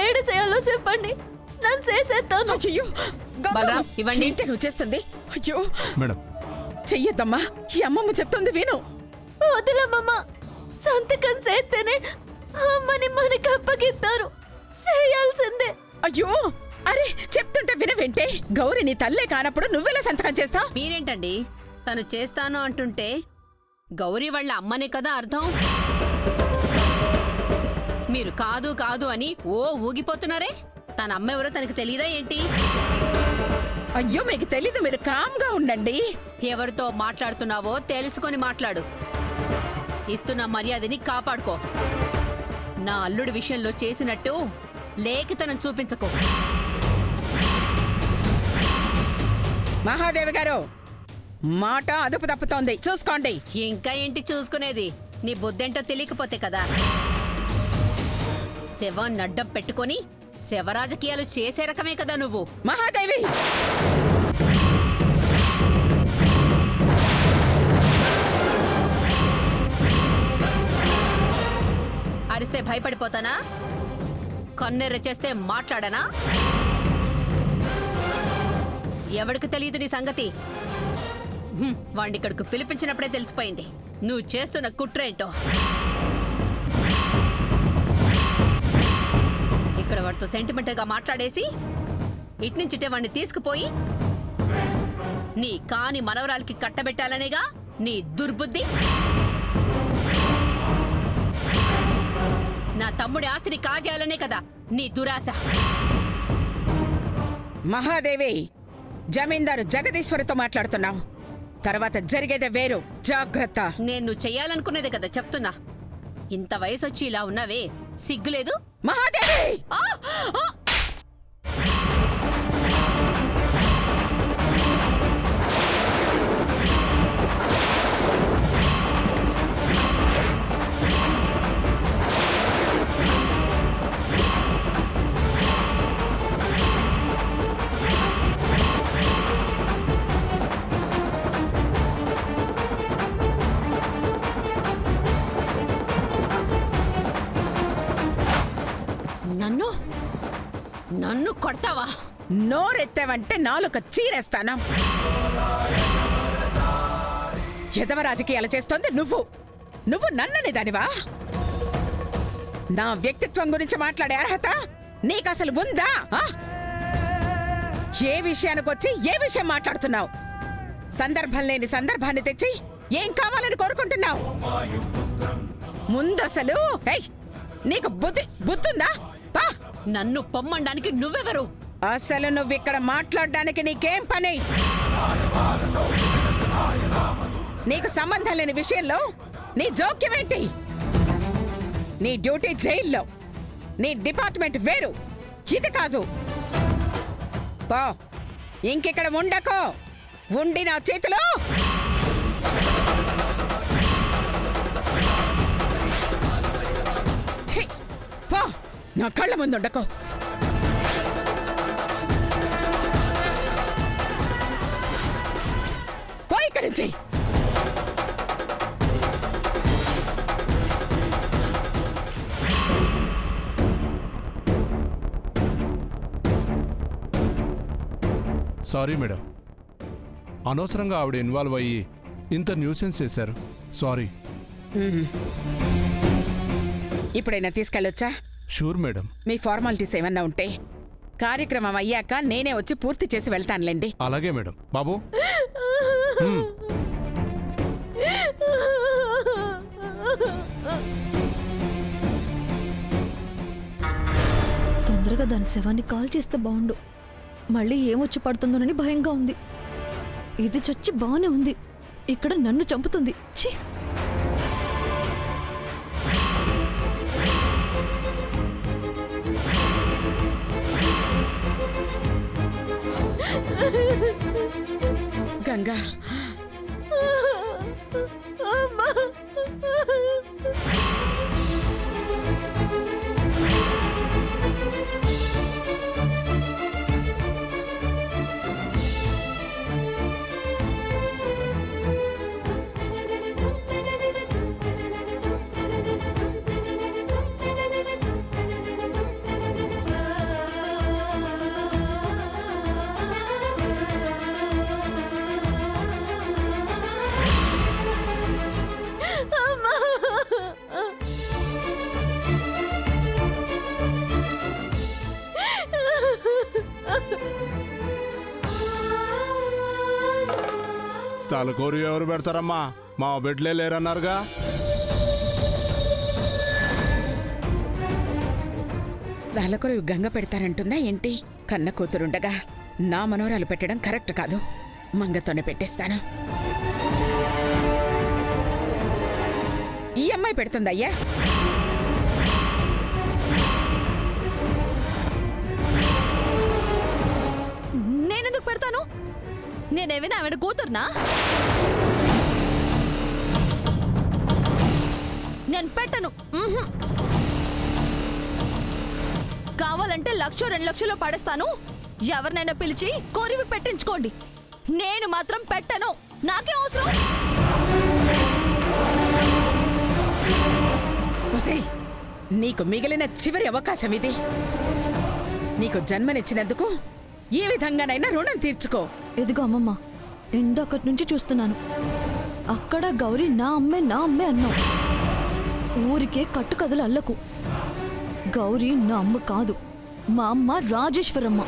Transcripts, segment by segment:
ఏడిసేయాలో చెప్పండి, నన్ను చేసేస్తాను. అయ్యో బలరాం, ఇవ్వండి. నువ్వు చేస్తుంది. అయ్యో మేడం, చెయ్యొద్దమ్మా, ఈ అమ్మమ్మ చెప్తుంది విను. వదిలమ్మమ్మ, సంతకం చేస్తేనే అమ్మని మనకి అప్పగిస్తారు, చేయాల్సిందే. అయ్యో అరే చెప్తుంటే వినవేంటే? గౌరి నీ తల్లే కానప్పుడు నువ్వెలా సంతకం చేస్తావు? మీరేంటండి తను చేస్తాను అంటుంటే గౌరీ వాళ్ళ అమ్మనే కదా అర్థం. మీరు కాదు కాదు అని ఊగిపోతున్నారే. తన అమ్మ ఎవరో తనకి తెలీదా ఏంటి? అయ్యో మీకు తెలీదు, మీరు కామ్గా ఉండండి. ఎవరితో మాట్లాడుతున్నావో తెలుసుకొని మాట్లాడు. ఇస్తున్న మర్యాదని కాపాడుకో. నా అల్లుడి విషయంలో చేసినట్టు లేఖితనం చూపించకో. మహాదేవి గారు, మాట అదుపు తప్పుతోంది, చూసుకోండి. ఇంకా ఏంటి చూసుకునేది? నీ బుద్ధేంటో తెలియకపోతే కదా. శవాన్ని అడ్డం పెట్టుకొని శవరాజకీయాలు చేసే రకమే కదా నువ్వు. మహాదేవి, అరిస్తే భయపడిపోతానా? కన్నెర్ర చేస్తే మాట్లాడనా? ఎవడికి తెలియదు నీ సంగతి. వాణ్ణిక్కడికి పిలిపించినప్పుడే తెలిసిపోయింది నువ్వు చేస్తున్న కుట్రేంటో. ఇక్కడ వాడితో సెంటిమెంట్గా మాట్లాడేసి ఇట్నుంచిటే వాణ్ణి తీసుకుపోయి నీ కాని మనవరాలకి కట్టబెట్టాలనేగా నీ దుర్బుద్ధి. నా తమ్ముడి ఆస్తిని కాజేయాలనే కదా నీ దురాశ. మహాదేవి, జమీందారు జగదీశ్వరితో మాట్లాడుతున్నావు. తర్వాత జరిగేదే వేరు, జాగ్రత్త. నేను చెయ్యాలనుకునేదే కదా చెప్తున్నా. ఇంత వయసొచ్చి ఇలా ఉన్నావే, సిగ్గులేదు? మహాదేవి, ఆ! ఆ! నన్ను కొడతావా? నోరెత్తావంటే నాలుక చీరేస్తాను. ఎదవ రాజకీయాలు చేస్తోంది నువ్వు. నువ్వు నన్నని దానివా? నా వ్యక్తిత్వం గురించి మాట్లాడే అర్హత నీకసలు ఉందా? ఏ విషయానికొచ్చి ఏ విషయం మాట్లాడుతున్నావు? సందర్భం లేని సందర్భాన్ని తెచ్చి ఏం కావాలని కోరుకుంటున్నావు? ముందసలు నీకు బుద్ధుందా? నన్ను పొమ్మడానికి నువ్వెవరు? అసలు నువ్విక్కడ మాట్లాడడానికి నీకేం పని? నీకు సంబంధం లేని విషయంలో నీ జోక్యమేంటి? నీ డ్యూటీ జైల్లో, నీ డిపార్ట్మెంట్ వేరు, ఇది కాదు. పో, ఇంకిక్కడ ఉండకో. ఉండి నా చేతిలో పో, నా కళ్ళ ముందు ఉండకో. పో ఇక్కడి నుంచి. సారీ మేడం, అనవసరంగా ఆవిడ ఇన్వాల్వ్ అయ్యి ఇంత న్యూసెన్స్ చేశారు. సారీ. ఇప్పుడైనా తీసుకెళ్ళొచ్చా? Sure madam. మీ ఫార్మాలిటీస్ ఏమన్నా ఉంటే కార్యక్రమం అయ్యాక నేనే వచ్చి పూర్తి చేసి వెళ్తానులేండి. అలాగే మేడం. బాబు, తొందరగా దాని శవాన్ని కాల్ చేస్తే బాగుండు. మళ్ళీ ఏమొచ్చి పడుతుందోనని భయంగా ఉంది. ఇది చచ్చి బానే ఉంది, ఇక్కడ నన్ను చంపుతుంది. ఛీ! గంగా, తలకూరు ఎవరు పెడతారమ్మా? మా బిడ్డలే లేరన్నారుగా. వాళ్ళకొరు గంగ పెడతారంటుందా ఏంటి? కన్న కూతురుండగా నా మనవరాలు పెట్టడం కరెక్ట్ కాదు. మంగతోనే పెట్టేస్తాను. ఈ అమ్మాయి పెడుతుందయ్యా. నేనెందుకు పెడతాను? నేనేమైనా ఆవిడ కూతుర్నా? నేను పెట్టను. మ్హూ. కావాలంటే 1,00,000 2 లక్షలు పడేస్తాను. ఎవరినైనా పిలిచి కోరివి పెట్టించుకోండి. నేను మాత్రం పెట్టను. నాకే అవసరం. ఒసేయ్, నీకు మిగిలిన చివరి అవకాశం ఇది. నీకు జన్మనిచ్చినందుకు ఏ విధంగానైనా రుణం తీర్చుకో. ఇదిగో అమ్మమ్మ, ఇందక్కడి నుంచి చూస్తున్నాను. అక్కడ గౌరీ నా అమ్మే అన్నావు. ఊరికే కట్టుకథలు అల్లకు. గౌరీ నా అమ్మ కాదు, మా అమ్మ రాజేశ్వరమ్మ.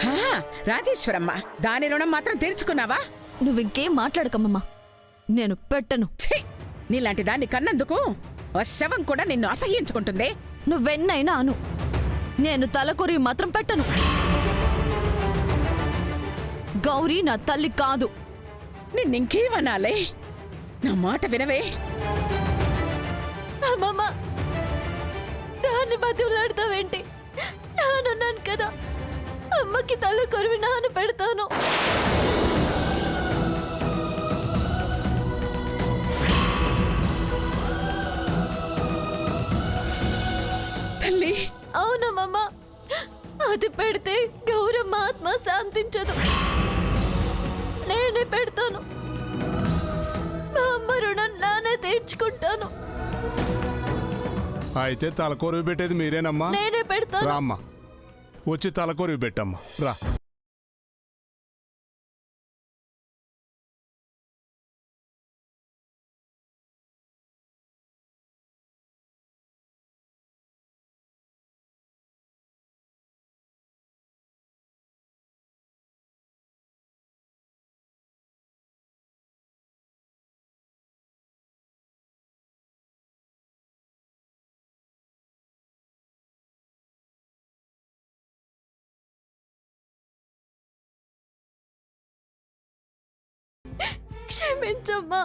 హా, రాజేశ్వరమ్మ, దాని రుణం మాత్రం తీర్చుకున్నావా? నువ్వింకేం మాట్లాడకమ్మమ్మా. నేను పెట్టను. ఛీ! నీలాంటి దాన్ని కన్నందుకు ఆ శవం కూడా నిన్ను అసహ్యించుకుంటుంది. నువ్వెన్నైనా అను, నేను తలకొరి మాత్రం పెట్టను. గౌరీ నా తల్లి కాదు. నిన్నింకేమనాలే? నా మాట వినవే. అమ్మమ్మ, దాన్ని బతులాడతావేంటి? నానున్నాను కదా, అమ్మకి తలకొరివి నాన్న పెడతాను. తల్లి, అవునమ్మమ్మ, అది పెడితే గౌరమ్మ ఆత్మ శాంతించదు. నేనే పెడతాను. మా అమ్మ రుణం నానే తీర్చుకుంటాను. అయితే తలకూరు పెట్టేది మీరేనమ్మా? నేనే పెడతాను. రామ్మా, వచ్చి తలకూరు పెట్టమ్మా. రా. క్షమించమ్మా.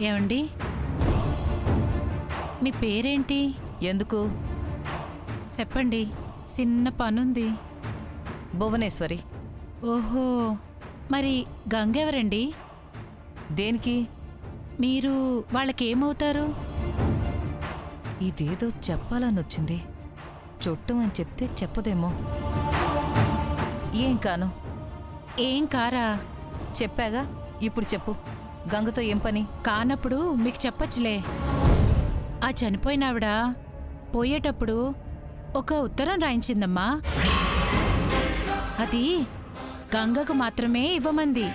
ఏమండి, మీ పేరేంటి? ఎందుకు? చెప్పండి, చిన్న పనుంది. భువనేశ్వరి. ఓహో, మరి గంగెవరండి? దేనికి? మీరు వాళ్ళకేమవుతారు? ఇదేదో చెప్పాలనొచ్చింది. చుట్టమని చెప్తే చెప్పదేమో. ఏం కాను? ఏం కారా? చెప్పాగా, ఇప్పుడు చెప్పు. గంగతో ఏం పని? కానప్పుడు మీకు చెప్పచ్చులే. ఆ చనిపోయినావిడ పోయేటప్పుడు ఒక ఉత్తరం రాయించిందమ్మా. అది గంగకు మాత్రమే ఇవ్వమంది.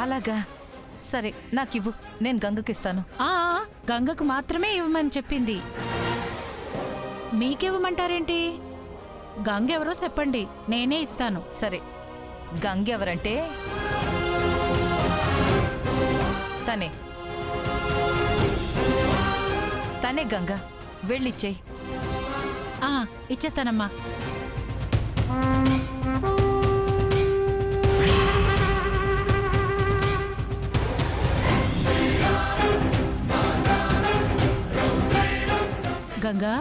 అలాగా, సరే నాకివ్వు, నేను గంగకిస్తాను. ఆ గంగకు మాత్రమే ఇవ్వమని చెప్పింది. మీకివ్వమంటారేంటి? గంగ ఎవరో చెప్పండి, నేనే ఇస్తాను. సరే, గంగెవరంటే తనే తనే గంగ. వెళ్ళిచ్చేయి. ఆ ఇచ్చేస్తానమ్మా. గంగా,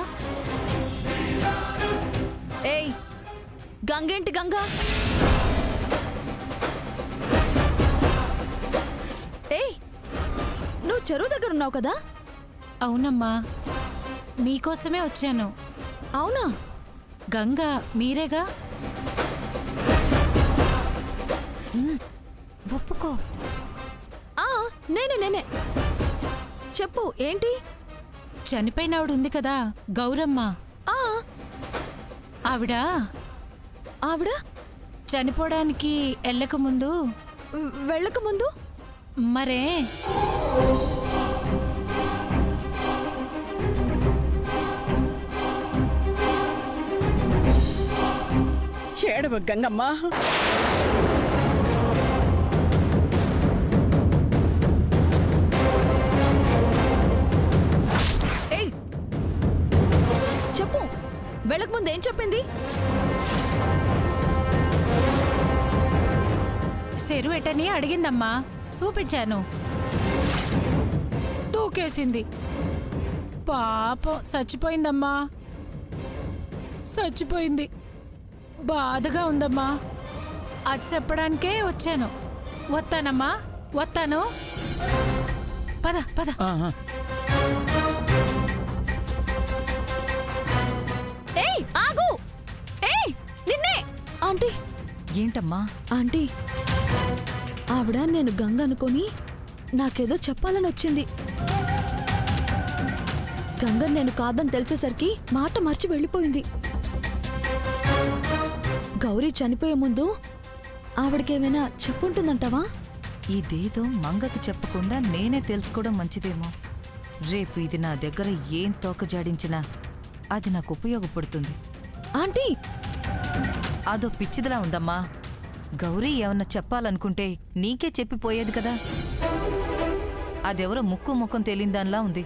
ఏయ్, గంగేంటి గంగ? ఏయ్, నువ్వు చెరువు దగ్గర ఉన్నావు కదా? అవునమ్మా, మీకోసమే వచ్చాను. అవునా? గంగ మీరేగా? ఒప్పుకో. ఆ, నేనే. చెప్పు, ఏంటి? చనిపోయినావిడ ఉంది కదా, గౌరమ్మ. ఆ, ఆవిడ ఆవిడ చనిపోవడానికి వెళ్ళకముందు వెళ్ళక ముందు మరే ఏడవ గంగమ్మ. ఏయ్, చెప్పు, వెళ్ళక ముందు ఏం చెప్పింది? సెరువెటని అడిగిందమ్మా, చూపించాను. తూకేసింది. పాపం చచ్చిపోయిందమ్మా, చచ్చిపోయింది. బాధగా ఉందమ్మా. అది చెప్పడానికే వచ్చాను. వస్తానమ్మా, వస్తాను. పద పద. ఏయ్, ఆగు! ఏయ్, నిన్నే! ఆంటీ, ఏంటమ్మా? ఆంటీ, ఆవిడ నేను గంగ అనుకొని నాకేదో చెప్పాలని వచ్చింది. గంగ నేను కాదని తెలిసేసరికి మాట మర్చి వెళ్ళిపోయింది. గౌరీ చనిపోయే ముందు ఆవిడకేమైనా చెప్పుంటుందంటావా? ఇదేదో మంగకు చెప్పకుండా నేనే తెలుసుకోవడం మంచిదేమో. రేపు ఇది నా దగ్గర ఏం తోకజాడించినా అది నాకు ఉపయోగపడుతుంది. ఆంటీ, అదో పిచ్చిదిలా ఉందమ్మా. గౌరీ ఏమన్నా చెప్పాలనుకుంటే నీకే చెప్పిపోయేది కదా. అదెవరో ముక్కు ముఖం తేలిందానిలా ఉంది.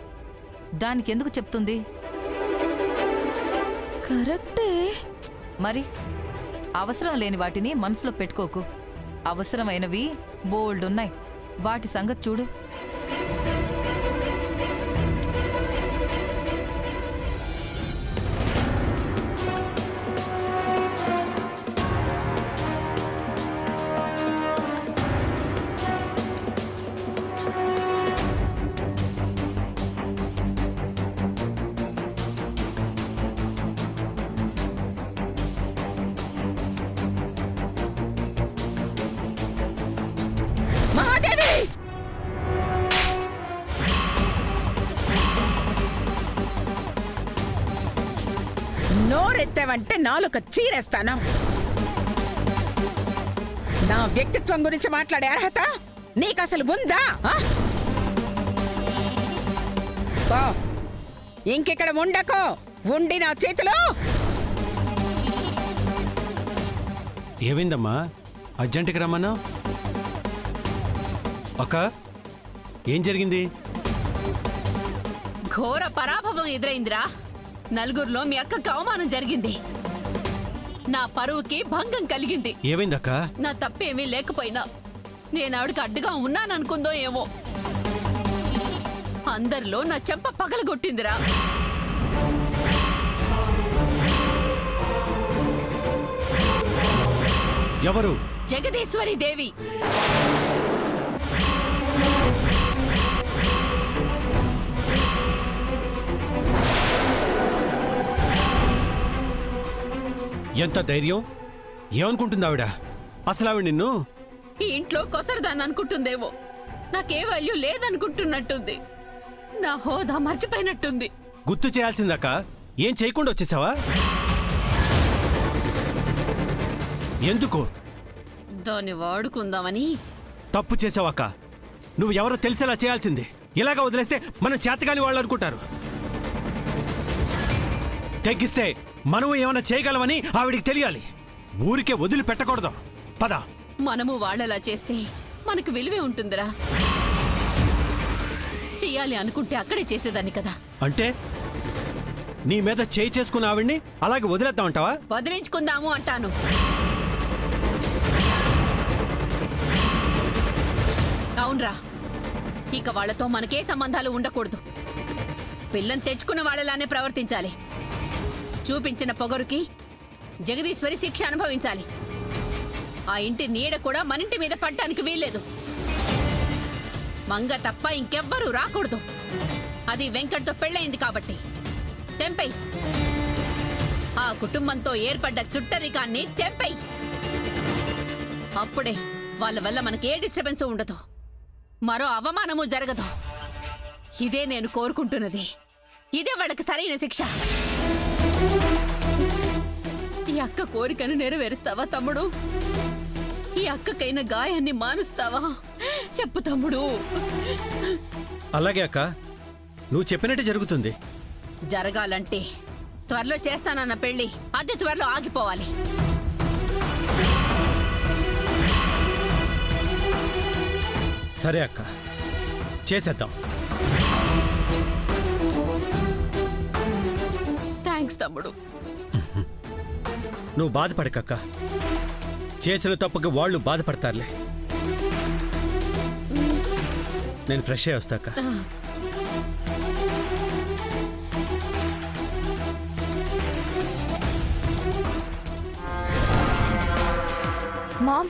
దానికెందుకు చెప్తుంది? కరెక్టే. మరి అవసరం లేని వాటిని మనసులో పెట్టుకోకు. అవసరమైనవి బోల్డున్నాయి, వాటి సంగతి చూడు. మహాదేవి! నోరెత్తావంటే నాలుక చీరేస్తాను. నా వ్యక్తిత్వం గురించి మాట్లాడే అర్హత నీకసలు ఉందా? పో, ఇంకిక్కడ ఉండకో. ఉండి నా చేతిలో. ఏమైందమ్మా, అర్జెంటుకి రమ్మన్నా? అక్క, ఏం జరిగింది? ఘోర పరాభవం ఎదురైందిరా. నలుగురిలో మీ అక్కకు అవమానం జరిగింది. నా పరువుకి భంగం కలిగింది. ఏమైందక్క? నా తప్పేమీ లేకపోయినా నేను ఆవిడకి అడ్డుగా ఉన్నాననుకుందో ఏమో. అందరిలో నా చెంప పగలగొట్టిందిరా. ఎవరు? జగదీశ్వరి దేవి. ఎంత ధైర్యం? ఏమనుకుంటుంది ఆవిడ? అసలు ఆవిడ నిన్ను ఈ ఇంట్లో కొసరదాన్ని అనుకుంటుందేమో. నాకే వాల్యూ లేదనుకుంటున్నట్టుంది. నా హోదా మర్చిపోయినట్టుంది. గుర్తు చేయాల్సిందాక ఏం చేయకుండా వచ్చేసావా? ఎందుకు? దాన్ని వాడుకుందామని. తప్పు చేసావాక. నువ్వు ఎవరో తెలిసేలా చేయాల్సింది. ఇలాగా వదిలేస్తే మనం చేతకాని వాళ్ళు అనుకుంటారు. తెగిస్తే మనం ఏమైనా చేయగలమని ఆవిడికి తెలియాలి. ఊరికే వదిలి పెట్టకూడదు. పద. మనము వాళ్ళలా చేస్తే మనకు విలువే ఉంటుందిరా. చెయ్యాలి అనుకుంటే అక్కడే చేసేదాన్ని కదా. అంటే నీ మీద చేయి చేసుకున్న ఆవిడ్ని అలాగే వదిలేద్దామంటావా? వదిలించుకుందాము అంటాను. అవునరా, ఇక వాళ్ళతో మనకే సంబంధాలు ఉండకూడదు. పిల్లని తెచ్చుకున్న వాళ్ళలానే ప్రవర్తించాలి. చూపించిన పొగరుకి జగదీశ్వరి శిక్ష అనుభవించాలి. ఆ ఇంటి నీడ కూడా మనింటి మీద పడ్డానికి వీల్లేదు. మంగ తప్ప ఇంకెవ్వరూ రాకూడదు. అది వెంకట్తో పెళ్ళయింది కాబట్టి. తెంపై ఆ కుటుంబంతో ఏర్పడ్డ చుట్టరికాన్ని తెంపై. అప్పుడే వాళ్ళ వల్ల మనకి ఏ డిస్టర్బెన్స్ ఉండదు, మరో అవమానము జరగదు. ఇదే నేను కోరుకుంటున్నది. ఇదే వాళ్ళకి సరైన శిక్ష. ఈ అక్క కోరికను నెరవేరుస్తావా తమ్ముడు? ఈ అక్కకైన గాయాన్ని మానుస్తావా? చెప్పు తమ్ముడు. అలాగే అక్క, నువ్వు చెప్పినట్టే జరుగుతుంది. జరగాలంటే త్వరలో చేస్తానన్న పెళ్లి అదే త్వరలో ఆగిపోవాలి. సరే అక్క, చేసేద్దాం. థ్యాంక్స్ తమ్ముడు. నువ్వు బాధపడకక్క. చేసిన తప్పుకి వాళ్ళు బాధపడతారులే. నేను ఫ్రెష్ అయ్యి వస్తాక. మామ్,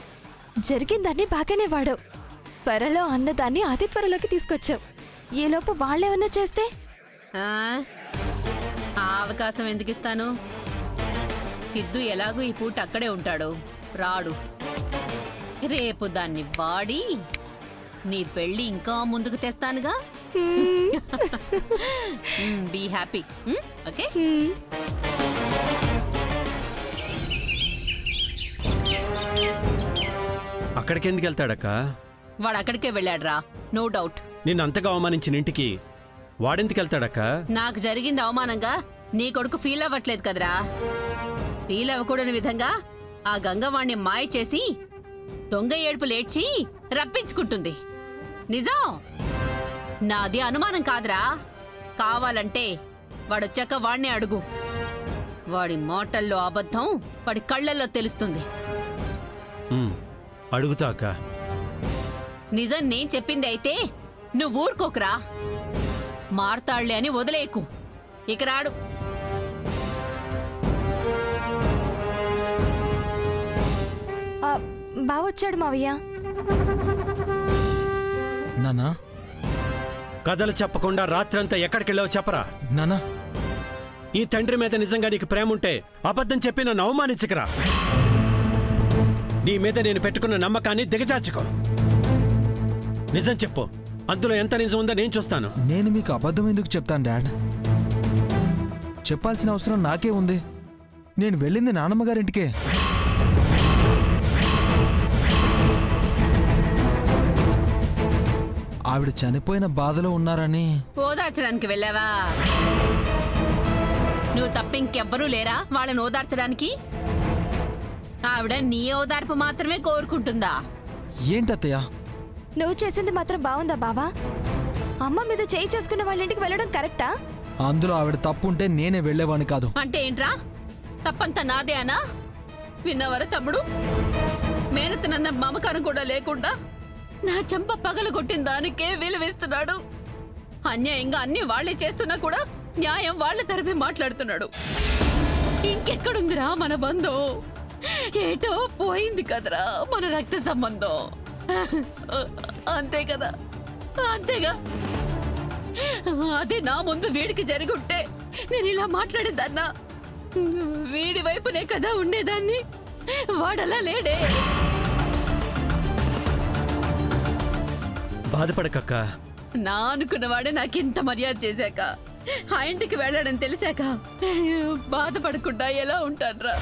జరిగిందాన్ని బాగానే వాడావు. త్వరలో అన్నదాన్ని అతి త్వరలోకి తీసుకొచ్చావు. ఈలోపు వాళ్ళేమన్నా చేస్తే? ఆ అవకాశం ఎందుకు ఇస్తాను? సిద్ధు ఎలాగూ ఈ పూట అక్కడే ఉంటాడు, రాడు. రేపు దాన్ని వాడి నీ పెళ్లి ఇంకా ముందుకు తెస్తానుగా. Be happy. ఓకే. అక్కడికి ఎందుకు వెళ్తాడక్క? వాడు అక్కడికే వెళ్ళాడురా, నో డౌట్. నిన్ను అంతగా అవమానించిన ఇంటికి వాడెందుకు వెళ్తాడక్క? నాకు జరిగింది అవమానంగా నీ కొడుకు ఫీల్ అవ్వట్లేదు కదరా. ఫీల్ అవ్వకూడని విధంగా ఆ గంగవాణ్ణి మాయ చేసి దొంగ ఏడుపులేడ్చి రప్పించుకుంటుంది. నిజం, నాది అనుమానం కాదురా. కావాలంటే వాడొచ్చాక వాణ్ణి అడుగు. వాడి మాటల్లో అబద్ధం వాడి కళ్ళల్లో తెలుస్తుంది. అడుగుతా అక్క. నిజం నేను చెప్పింది అయితే నువ్వు ఊరుకోకురా. మారతాళ్లే అని వదిలేకు. ఇక రాడు. బావొచ్చాడు మావయ్య. నానా, కథలు చెప్పకుండా రాత్రంతా ఎక్కడికెళ్ళావో చెప్పరా. నానా, ఈ తండ్రి మీద నిజంగా నీకు ప్రేమ ఉంటే అబద్ధం చెప్పి నన్ను అవమానించకరా. నీ మీద నేను పెట్టుకున్న నమ్మకాన్ని దిగజార్చుకో. నిజం చెప్పు. అందులో ఎంత నిజం ఉందో నేను చూస్తాను. నేను మీకు అబద్ధం ఎందుకు చెప్తాను డాడ్? చెప్పాల్సిన అవసరం నాకే ఉంది. నేను వెళ్ళింది నానమ్మగారింటికే. ఆవిడ చనిపోయిన బాధలో ఉన్నారని. ఓదార్చడానికి వెళ్ళావా? నువ్వు తప్ప ఇంకెవ్వరూ లేరా వాళ్ళని ఓదార్చడానికి? ఆవిడ నీ ఓదార్పు మాత్రమే కోరుకుంటుందా? ఏంటత్తయ్య? నువ్వు చేసింది మాత్రం బాగుందా బావా? అమ్మ మీద చేయి చేసుకున్న వాళ్ళ ఇంటికి వెళ్ళడం కరెక్టా? అందులో ఆవిడ తప్పు ఉంటే నేనే వెళ్ళేవాడిని కాదు. అంటే ఏంట్రా? తప్పంతా నాదే అనా? విన్నావరా తమ్ముడు? మేనతనన్న మమకారం కూడా లేకుండా నా చెంప పగలగొట్టిన దానికే విలువిస్తున్నాడు. అన్యాయంగా అన్ని వాళ్లే చేస్తున్నా కూడా న్యాయం వాళ్ళ తరఫే మాట్లాడుతున్నాడు. ఇంకెక్కడుందిరా మన బంధం? ఏటో పోయింది కదరా మన రక్త సంబంధం. అంతే కదా, అంతేగా. అదే నా ముందు వీడికి జరిగి ఉంటే నేను ఇలా మాట్లాడేదన్నా. వీడి వైపునే కదా ఉండేదాన్ని, వాడలా లేడే. బాధపడకక్క. నా అనుకున్నవాడే నాకింత మర్యాద చేశాక, ఆ ఇంటికి వెళ్ళాడని తెలిసాక బాధపడకుండా ఎలా ఉంటాన్రా?